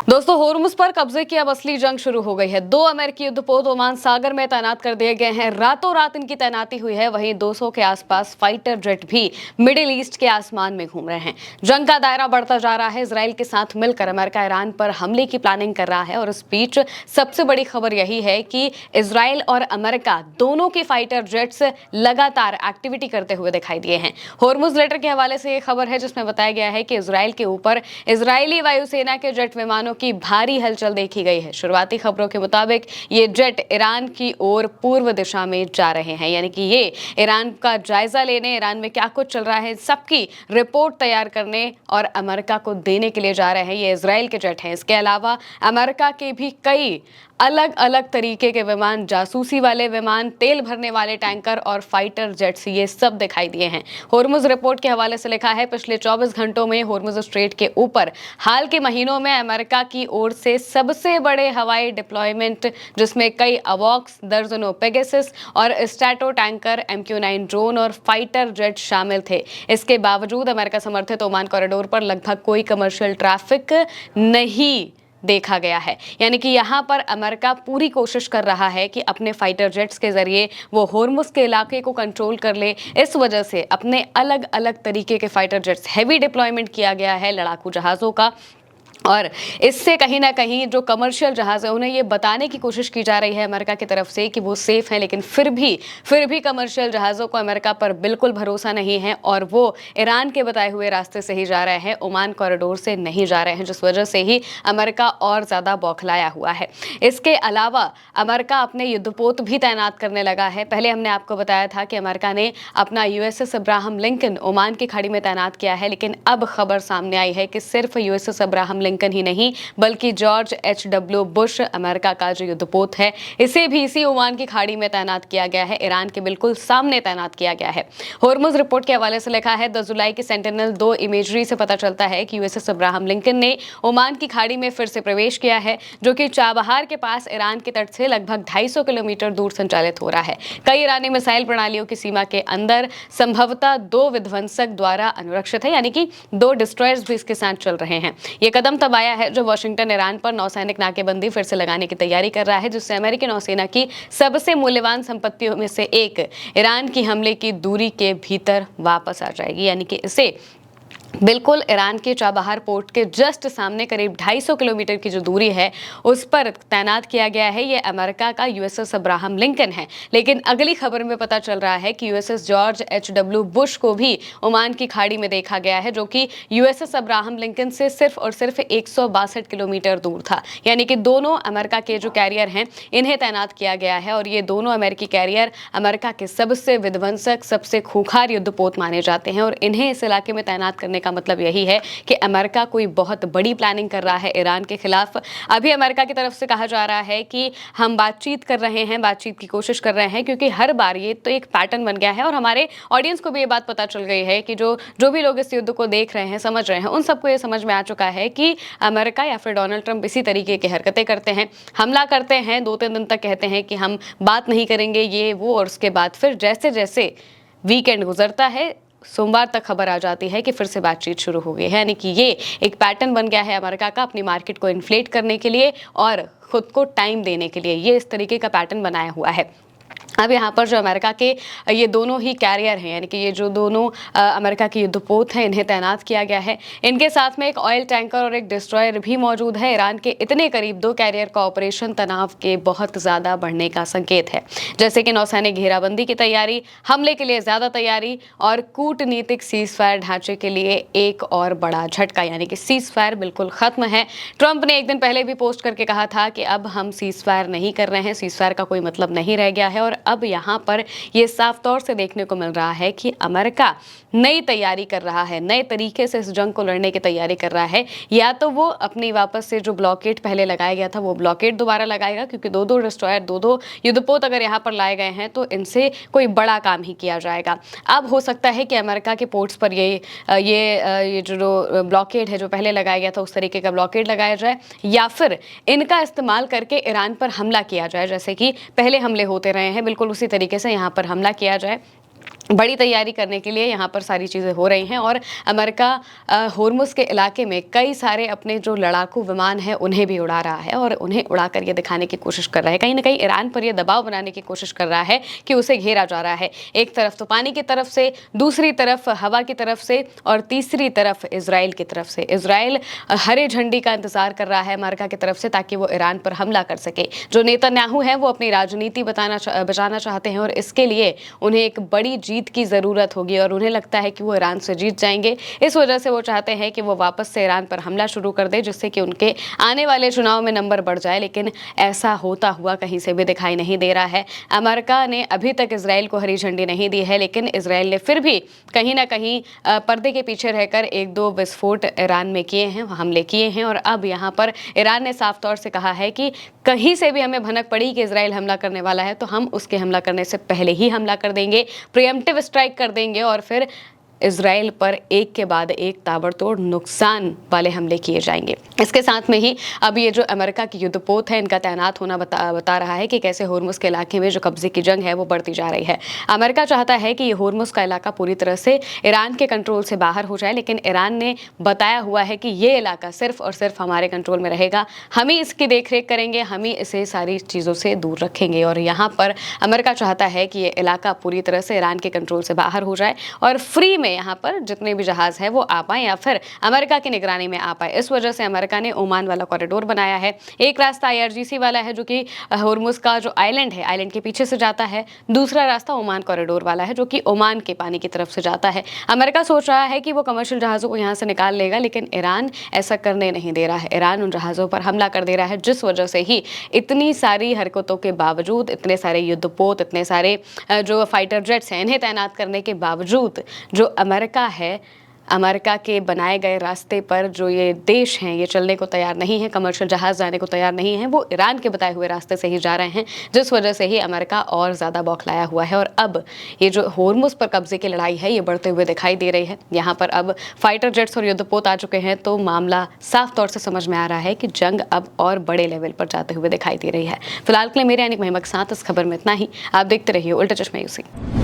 दोस्तों, होर्मुज पर कब्जे की अब असली जंग शुरू हो गई है। 2 अमेरिकी युद्धपोत ओमान सागर में तैनात कर दिए गए हैं। रातों रात इनकी तैनाती हुई है। वहीं 200 के आसपास फाइटर जेट भी मिडिल ईस्ट के आसमान में घूम रहे हैं। जंग का दायरा बढ़ता जा रहा है। इजराइल के साथ मिलकर अमेरिका ईरान पर हमले की प्लानिंग कर रहा है और इस बीच सबसे बड़ी खबर यही है कि इजराइल और अमेरिका दोनों के फाइटर जेट्स लगातार एक्टिविटी करते हुए दिखाई दिए हैं। होर्मुज लेटर के हवाले से ये खबर है जिसमें बताया गया है कि इजराइल के ऊपर इजरायली वायुसेना के जेट विमानों की भारी हलचल देखी गई है। शुरुआती खबरों के मुताबिक ये जेट ईरान की ओर पूर्व दिशा में जा रहे हैं, यानी कि ये ईरान का जायजा लेने, ईरान में क्या कुछ चल रहा है सबकी रिपोर्ट तैयार करने और अमेरिका को देने के लिए जा रहे हैं। ये इजराइल के जेट हैं। इसके अलावा अमेरिका के भी कई अलग अलग तरीके के विमान, जासूसी वाले विमान, तेल भरने वाले टैंकर और फाइटर जेट्स, ये सब दिखाई दिए हैं। होर्मुज रिपोर्ट के हवाले से लिखा है, पिछले 24 घंटों में होर्मुज स्ट्रेट के ऊपर हाल के महीनों में अमेरिका की ओर से सबसे बड़े हवाई डिप्लॉयमेंट, जिसमें कई अवॉक्स, दर्जनों पेगासस और स्ट्रैटो टैंकर, MQ-9 ड्रोन और फाइटर जेट शामिल थे। इसके बावजूद अमेरिका समर्थित ओमान कॉरिडोर पर लगभग कोई कमर्शियल ट्रैफिक नहीं देखा गया है। यानी कि यहां पर अमेरिका पूरी कोशिश कर रहा है कि अपने फाइटर जेट्स के जरिए वो होर्मुज के इलाके को कंट्रोल कर ले। इस वजह से अपने अलग अलग तरीके के फाइटर जेट्स, हैवी डिप्लॉयमेंट किया गया है लड़ाकू जहाजों का, और इससे कहीं ना कहीं जो कमर्शियल जहाज है उन्हें ये बताने की कोशिश की जा रही है अमेरिका की तरफ से कि वो सेफ हैं, लेकिन फिर भी कमर्शियल जहाज़ों को अमेरिका पर बिल्कुल भरोसा नहीं है और वो ईरान के बताए हुए रास्ते से ही जा रहे हैं, ओमान कॉरिडोर से नहीं जा रहे हैं, जिस वजह से ही अमेरिका और ज़्यादा बौखलाया हुआ है। इसके अलावा अमेरिका अपने युद्धपोत भी तैनात करने लगा है। पहले हमने आपको बताया था कि अमेरिका ने अपना USS अब्राहम लिंकन ओमान की खाड़ी में तैनात किया है, लेकिन अब खबर सामने आई है कि सिर्फ USS अब्राहम लिंकन ही नहीं बल्कि जॉर्ज H.W. बुश, अमेरिका का जो युद्धपोत है, इसे भी इसी ओमान की खाड़ी में तैनात किया गया है। ईरान के बिल्कुल सामने तैनात किया गया है। होर्मुज रिपोर्ट के हवाले से लिखा है, 10 जुलाई की सेंटिनल-2 इमेजरी से पता चलता है कि USS अब्राहम लिंकन ने ओमान की खाड़ी में फिर से प्रवेश किया है, जो कि चाबहार के पास ईरान के तट से लगभग 250 किलोमीटर दूर संचालित हो रहा है। कई ईरानी मिसाइल प्रणालियों की सीमा के अंदर संभवतः 2 विध्वंसक द्वारा अनुरक्षित है, यानी कि 2 डिस्ट्रॉयर्स भी इसके साथ चल रहे हैं। यह कदम तब आया है जब वाशिंगटन ईरान पर नौसैनिक नाकेबंदी फिर से लगाने की तैयारी कर रहा है, जिससे अमेरिकी नौसेना की सबसे मूल्यवान संपत्तियों में से एक ईरान की हमले की दूरी के भीतर वापस आ जाएगी। यानी कि इसे बिल्कुल ईरान के चाबहार पोर्ट के जस्ट सामने करीब 250 किलोमीटर की जो दूरी है उस पर तैनात किया गया है। ये अमेरिका का USS अब्राहम लिंकन है। लेकिन अगली खबर में पता चल रहा है कि USS जॉर्ज H.W. बुश को भी ओमान की खाड़ी में देखा गया है, जो कि USS अब्राहम लिंकन से सिर्फ और सिर्फ 162 किलोमीटर दूर था। यानी कि दोनों अमेरिका के जो कैरियर हैं इन्हें तैनात किया गया है और ये दोनों अमेरिकी कैरियर अमेरिका के सबसे विध्वंसक, सबसे खूंखार युद्धपोत माने जाते हैं और इन्हें इस इलाके में तैनात करने का मतलब यही है कि अमेरिका कोई बहुत बड़ी प्लानिंग कर रहा है ईरान के खिलाफ। अभी अमेरिका की तरफ से कहा जा रहा है कि हम बातचीत कर रहे हैं, बातचीत की कोशिश कर रहे हैं, क्योंकि हर बार ये तो एक पैटर्न बन गया है और हमारे ऑडियंस को भी ये बात पता चल गई है कि जो भी लोग इस युद्ध को देख रहे हैं, समझ रहे हैं, उन सबको ये समझ में आ चुका है कि अमेरिका या फिर डोनाल्ड ट्रंप इसी तरीके की हरकतें करते हैं, हमला करते हैं, 2-3 दिन तक कहते हैं कि हम बात नहीं करेंगे, ये वो, और उसके बाद फिर जैसे जैसे वीकेंड गुजरता है, सोमवार तक खबर आ जाती है कि फिर से बातचीत शुरू हो गई है। यानी कि ये एक पैटर्न बन गया है अमेरिका का अपनी मार्केट को इन्फ्लेट करने के लिए और खुद को टाइम देने के लिए। ये इस तरीके का पैटर्न बनाया हुआ है। अब यहाँ पर जो अमेरिका के ये दोनों ही कैरियर हैं, यानी कि ये जो दोनों अमेरिका के युद्धपोत हैं, इन्हें तैनात किया गया है। इनके साथ में एक ऑयल टैंकर और एक डिस्ट्रॉयर भी मौजूद है। ईरान के इतने करीब 2 कैरियर का ऑपरेशन तनाव के बहुत ज़्यादा बढ़ने का संकेत है, जैसे कि नौसैनिक घेराबंदी की तैयारी, हमले के लिए ज़्यादा तैयारी और कूटनीतिक सीज़फायर ढांचे के लिए एक और बड़ा झटका, यानी कि सीज़फायर बिल्कुल ख़त्म है। ट्रंप ने एक दिन पहले भी पोस्ट करके कहा था कि अब हम सीज़फायर नहीं कर रहे हैं, सीज़फायर का कोई मतलब नहीं रह गया है। और अब यहाँ पर ये साफ तौर से देखने को मिल रहा है कि अमेरिका नई तैयारी कर रहा है, नए तरीके से इस जंग को लड़ने की तैयारी कर रहा है। या तो वो अपनी वापस से जो ब्लॉकेड पहले लगाया गया था वो ब्लॉकेड दोबारा लगाएगा, क्योंकि 2-2 डिस्ट्रॉयर, 2-2 युद्धपोत अगर यहाँ पर लाए गए हैं तो इनसे कोई बड़ा काम ही किया जाएगा। अब हो सकता है कि अमेरिका के पोर्ट्स पर ये जो ब्लॉकेड है जो पहले लगाया गया था उस तरीके का ब्लॉकेड लगाया जाए, या फिर इनका इस्तेमाल करके ईरान पर हमला किया जाए, जैसे कि पहले हमले होते रहे हैं, बिल्कुल उसी तरीके से यहाँ पर हमला किया जाए। बड़ी तैयारी करने के लिए यहाँ पर सारी चीज़ें हो रही हैं और अमेरिका होर्मुज़ के इलाके में कई सारे अपने जो लड़ाकू विमान हैं उन्हें भी उड़ा रहा है और उन्हें उड़ाकर ये दिखाने की कोशिश कर रहा है। कहीं ना कहीं ईरान पर यह दबाव बनाने की कोशिश कर रहा है कि उसे घेरा जा रहा है, एक तरफ तो पानी की तरफ से, दूसरी तरफ हवा की तरफ से और तीसरी तरफ इजराइल की तरफ से। इजराइल हरे झंडी का इंतजार कर रहा है अमेरिका की तरफ से ताकि वो ईरान पर हमला कर सके। जो नेतन्याहू है वो अपनी राजनीति बचाना चाहते हैं और इसके लिए उन्हें एक बड़ी जीत की जरूरत होगी और उन्हें लगता है कि वो ईरान से जीत जाएंगे। इस वजह से वो चाहते हैं कि वो वापस से ईरान पर हमला शुरू कर दे जिससे कि उनके आने वाले चुनाव में नंबर बढ़ जाए, लेकिन ऐसा होता हुआ कहीं से भी दिखाई नहीं दे रहा है। अमेरिका ने अभी तक इजराइल को हरी झंडी नहीं दी है, लेकिन इजराइल ने फिर भी कहीं ना कहीं पर्दे के पीछे रहकर एक दो विस्फोट ईरान में किए हैं, हमले किए हैं और अब यहाँ पर ईरान ने साफ तौर से कहा है कि कहीं से भी हमें भनक पड़ी कि इजराइल हमला करने वाला है तो हम उसके हमला करने से पहले ही हमला कर देंगे, प्रीएम्प्टिव स्ट्राइक कर देंगे और फिर इजराइल पर एक के बाद एक ताबड़तोड़ नुकसान वाले हमले किए जाएंगे। इसके साथ में ही अब ये जो अमेरिका की युद्धपोत है इनका तैनात होना बता रहा है कि कैसे होर्मुज़ के इलाके में जो कब्जे की जंग है वो बढ़ती जा रही है। अमेरिका चाहता है कि ये होर्मुज़ का इलाका पूरी तरह से ईरान के कंट्रोल से बाहर हो जाए, लेकिन ईरान ने बताया हुआ है कि ये इलाका सिर्फ और सिर्फ हमारे कंट्रोल में रहेगा, हम ही इसकी देखरेख करेंगे, हम ही इसे सारी चीज़ों से दूर रखेंगे। और यहाँ पर अमेरिका चाहता है कि ये इलाका पूरी तरह से ईरान के कंट्रोल से बाहर हो जाए और फ्री में यहाँ पर जितने भी जहाज है वो आ पाए या फिर अमेरिका की निगरानी में आ पाए। इस वजह से अमेरिका ने ओमान वाला कॉरिडोर बनाया है। एक रास्ता IRGC वाला है जो कि होर्मुज़ का जो आइलैंड है, आइलैंड के पीछे से जाता है। दूसरा रास्ता ओमान कॉरिडोर वाला है जो कि ओमान के पानी की तरफ से जाता है। अमेरिका सोच रहा है कि वो कमर्शियल जहाज़ों को यहाँ से निकाल लेगा, लेकिन ईरान ऐसा करने नहीं दे रहा है। ईरान उन जहाज़ों पर हमला कर दे रहा है, जिस वजह से ही इतनी सारी हरकतों के बावजूद, इतने सारे युद्धपोत, इतने सारे जो फाइटर जेट्स हैं इन्हें तैनात करने के बावजूद जो अमेरिका है, अमेरिका के बनाए गए रास्ते पर जो ये देश हैं ये चलने को तैयार नहीं है, कमर्शियल जहाज़ जाने को तैयार नहीं है, वो ईरान के बताए हुए रास्ते से ही जा रहे हैं, जिस वजह से ही अमेरिका और ज़्यादा बौखलाया हुआ है। और अब ये जो होर्मुज़ पर कब्जे की लड़ाई है ये बढ़ते हुए दिखाई दे रही है। यहाँ पर अब फाइटर जेट्स और युद्धपोत आ चुके हैं, तो मामला साफ तौर से समझ में आ रहा है कि जंग अब और बड़े लेवल पर जाते हुए दिखाई दे रही है। फिलहाल के लिए मेरे यानी महिमा के साथ इस खबर में इतना ही। आप देखते रहिए उल्टा चश्मा यूसी।